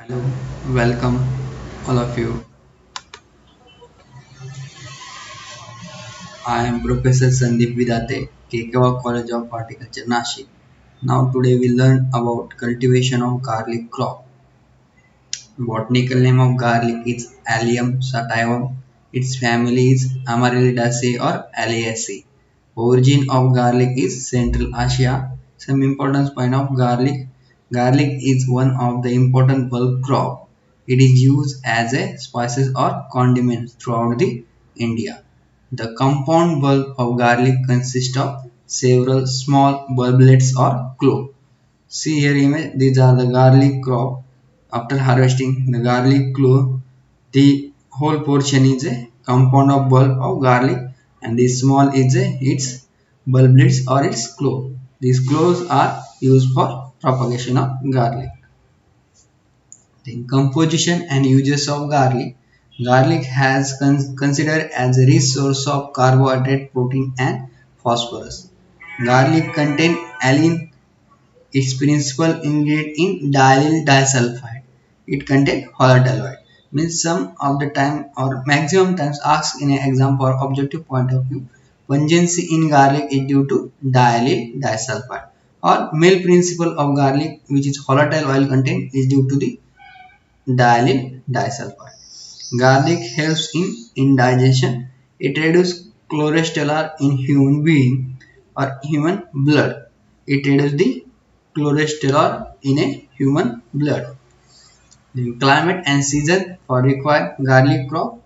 Hello, welcome all of you. I am Professor Sandeep Vidate, Kekewa College of Horticulture, Nashik. Now today we learn about cultivation of garlic crop. Botanical name of garlic is Allium sativum. Its family is Amaryllidaceae or Alliaceae. Origin of garlic is Central Asia. Some importance point of garlic. Garlic is one of the important bulb crop. It is used as a spices or condiments throughout the India. The compound bulb of garlic consists of several small bulblets or cloves. See here image, these are the garlic crop. After harvesting the garlic clove, the whole portion is a compound of bulb of garlic and the small is its bulblets or its clove. These cloves are used for propagation of garlic. Then composition and uses of garlic. Garlic has considered as a rich source of carbohydrate, protein and phosphorus. Garlic contains allicin, its principal ingredient in diallyl disulfide. It contains volatile oil. Means some of the time or maximum times asked in an exam for objective point of view. Pungency in garlic is due to diallyl disulfide. Or male principle of garlic, which is volatile oil content, is due to the diallyl disulfide. Garlic helps in indigestion. It reduces cholesterol in human being or human blood. It reduces the cholesterol in a human blood. Then climate and season for required garlic crop.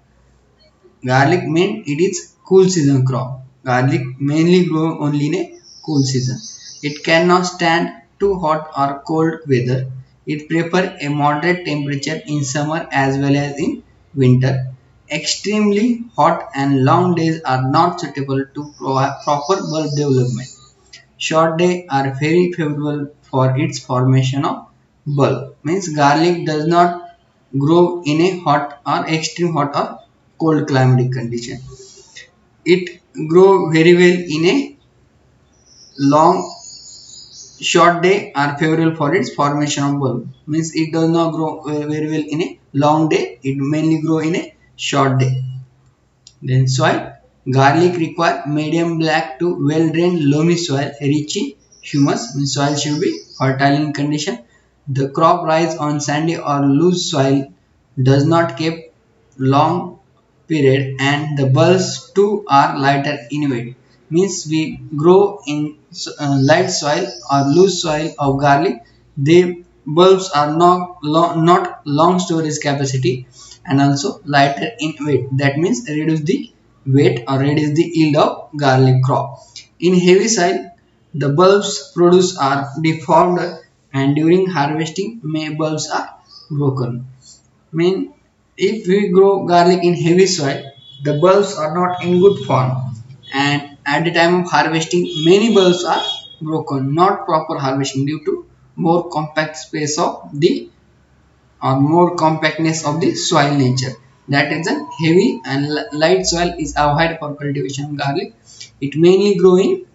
Garlic mean it is cool season crop. Garlic mainly grow only in a cool season. It cannot stand too hot or cold weather. It prefers a moderate temperature in summer as well as in winter. Extremely hot and long days are not suitable to provide proper bulb development. Short days are very favorable for its formation of bulb. Means garlic does not grow in a hot or extreme hot or cold climatic condition. It grow very well in a long short day are favorable for its formation of bulb. Means it does not grow very well in a long day. It mainly grow in a short day. Then soil. Garlic require medium black to well drained loamy soil rich in humus. Means soil should be fertile in condition. The crop rise on sandy or loose soil, does not keep long period, and the bulbs too are lighter in weight. Means we grow in light soil or loose soil of garlic. The bulbs are not long storage capacity and also lighter in weight. That means reduce the weight or reduce the yield of garlic crop. In heavy soil, the bulbs produced are deformed and during harvesting bulbs are broken. Mean if we grow garlic in heavy soil, the bulbs are not in good form and at the time of harvesting many bulbs are broken, not proper harvesting due to more compact space of the or more compactness of the soil nature. That is a heavy and light soil is avoided for cultivation of garlic. It mainly grow in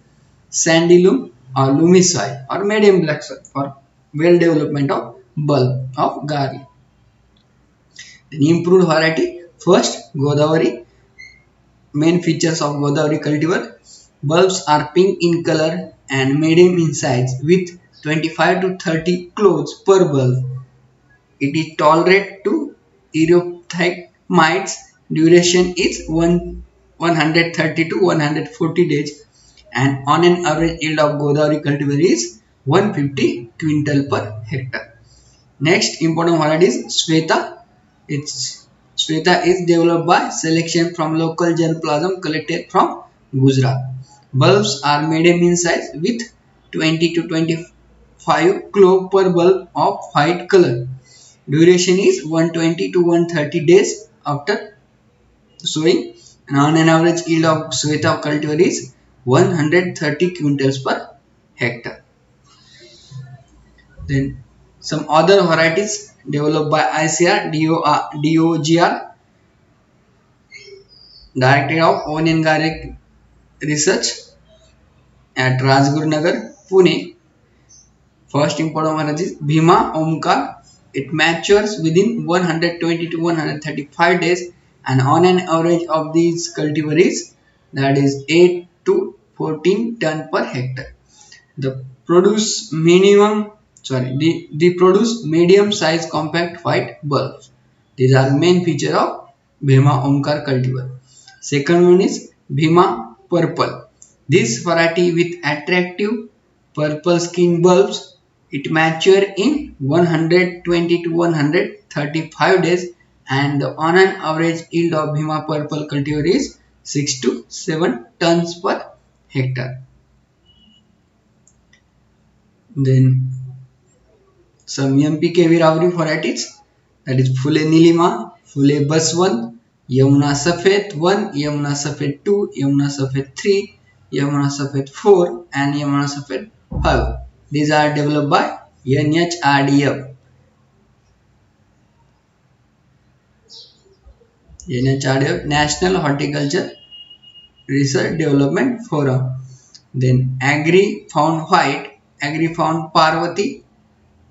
sandy loam or loamy soil or medium black soil for well development of bulb of garlic. Then improved variety. First, Godavari. Main features of Godavari cultivar. Bulbs are pink in color and medium in size with 25 to 30 cloves per bulb. It is tolerant to Erythrite mites. Duration is 130 to 140 days and on an average yield of Godavari cultivar is 150 quintal per hectare. Next important variety is Sweta. Its Sweta is developed by selection from local germplasm collected from Gujarat. Bulbs are medium in size with 20 to 25 clove per bulb of white color. Duration is 120 to 130 days after sowing and on an average yield of Sweta cultivar is 130 quintals per hectare. Then some other varieties developed by ICR DOGR, Directorate of Onion Garlic Research at Rajguru Nagar, Pune. First important variety is Bhima Omkar. It matures within 120 to 135 days, and on an average of these cultivars, that is 8 to 14 ton per hectare. The produce minimum, the produce medium size compact white bulbs. These are main feature of Bhima Omkar cultivar. Second one is Bhima Purple. This variety with attractive purple skin bulbs, it mature in 120 to 135 days, and the on an average yield of Bhima Purple cultivar is 6 to 7 tons per hectare. Then some MPK Viravri varieties, that is Phule Nilima, Phule Baswan, Yamuna Safed 1, Yamuna Safed 2, Yamuna Safed 3, Yamuna Safed 4 and Yamuna Safed 5. These are developed by NHRDF. NHRDF National Horticulture Research Development Forum. Then Agri Found White, Agri Found Parvati.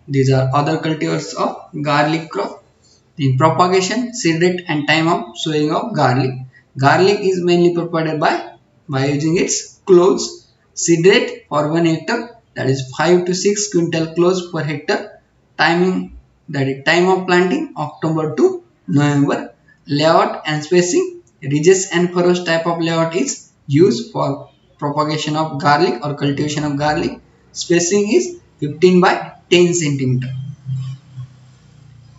These are other cultivars of garlic crop. In propagation, seed rate and time of sowing of garlic. Garlic is mainly propagated by using its cloves. Seed rate for 1 hectare, that is 5 to 6 quintal cloves per hectare. Timing, that is time of planting October to November. Layout and spacing, ridges and furrows type of layout is used for propagation of garlic or cultivation of garlic. Spacing is 15 by 10 centimeter.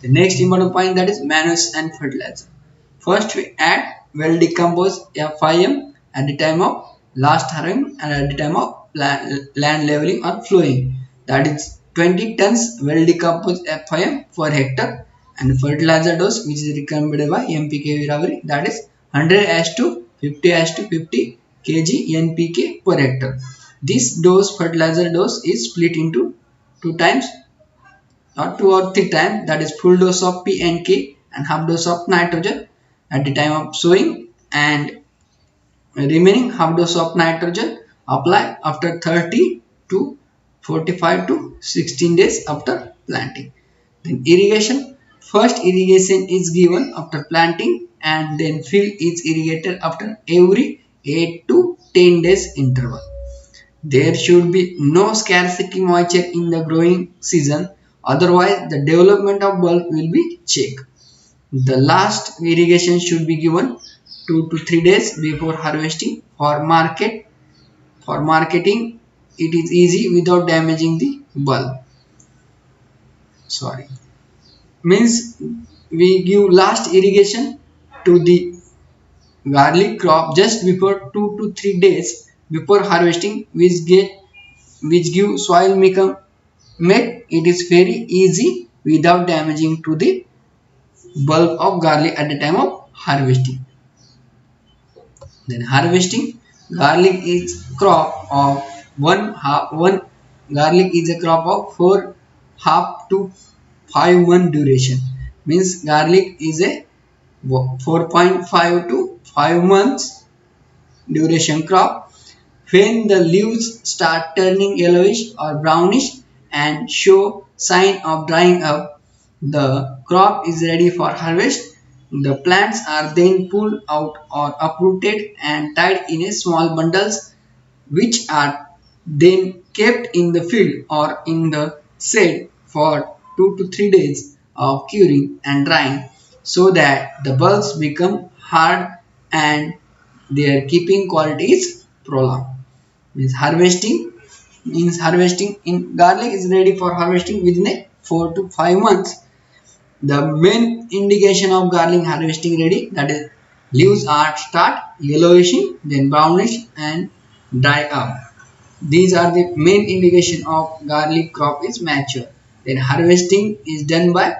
The next important point, that is manures and fertilizer. First we add well decomposed FIM at the time of last harrowing and at the time of land leveling or flowing. That is 20 tons well decomposed FIM per hectare, and fertilizer dose which is recommended by MPK Viravri, that is 100 as to 50 as to 50 kg NPK per hectare. This dose, fertilizer dose, is split into two times or 2 or 3 times, that is full dose of P and K and half dose of nitrogen at the time of sowing, and remaining half dose of nitrogen apply after 30 to 45 to 16 days after planting. Then irrigation, first irrigation is given after planting and then field is irrigated after every 8 to 10 days interval. There should be no scarcity moisture in the growing season, otherwise the development of bulb will be checked. The last irrigation should be given 2 to 3 days before harvesting. For marketing, it is easy without damaging the bulb. Means we give last irrigation to the garlic crop just before 2 to 3 days before harvesting, which give soil make it is very easy without damaging to the bulb of garlic at the time of harvesting. Then harvesting, garlic is crop of garlic is a crop of 4.5 to 5 month duration. Means garlic is a 4.5 to 5 months duration crop. When the leaves start turning yellowish or brownish and show sign of drying up, the crop is ready for harvest. The plants are then pulled out or uprooted and tied in a small bundles, which are then kept in the field or in the shade for 2 to 3 days of curing and drying, so that the bulbs become hard and their keeping quality is prolonged. Harvesting in garlic is ready for harvesting within a 4 to 5 months. The main indication of garlic harvesting ready, that is leaves are start yellowishing, then brownish and dry up. These are the main indication of garlic crop is mature. Then harvesting is done by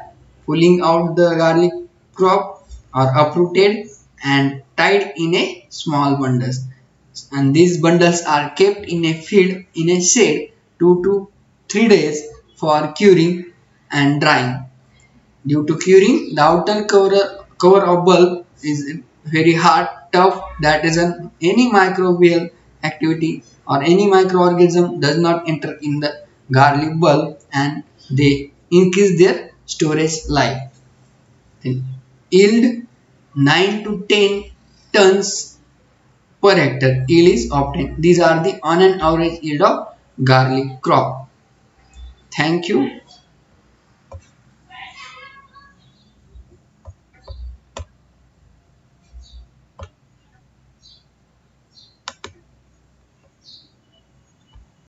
pulling out the garlic crop or uprooted and tied in a small bundles, and these bundles are kept in a field in a shade 2 to 3 days for curing and drying. Due to curing, the outer cover of bulb is very hard, tough, that is any microbial activity or any microorganism does not enter in the garlic bulb and they increase their storage life. Then yield 9 to 10 tons per hectare yield is obtained. These are the on an average yield of garlic crop. Thank you.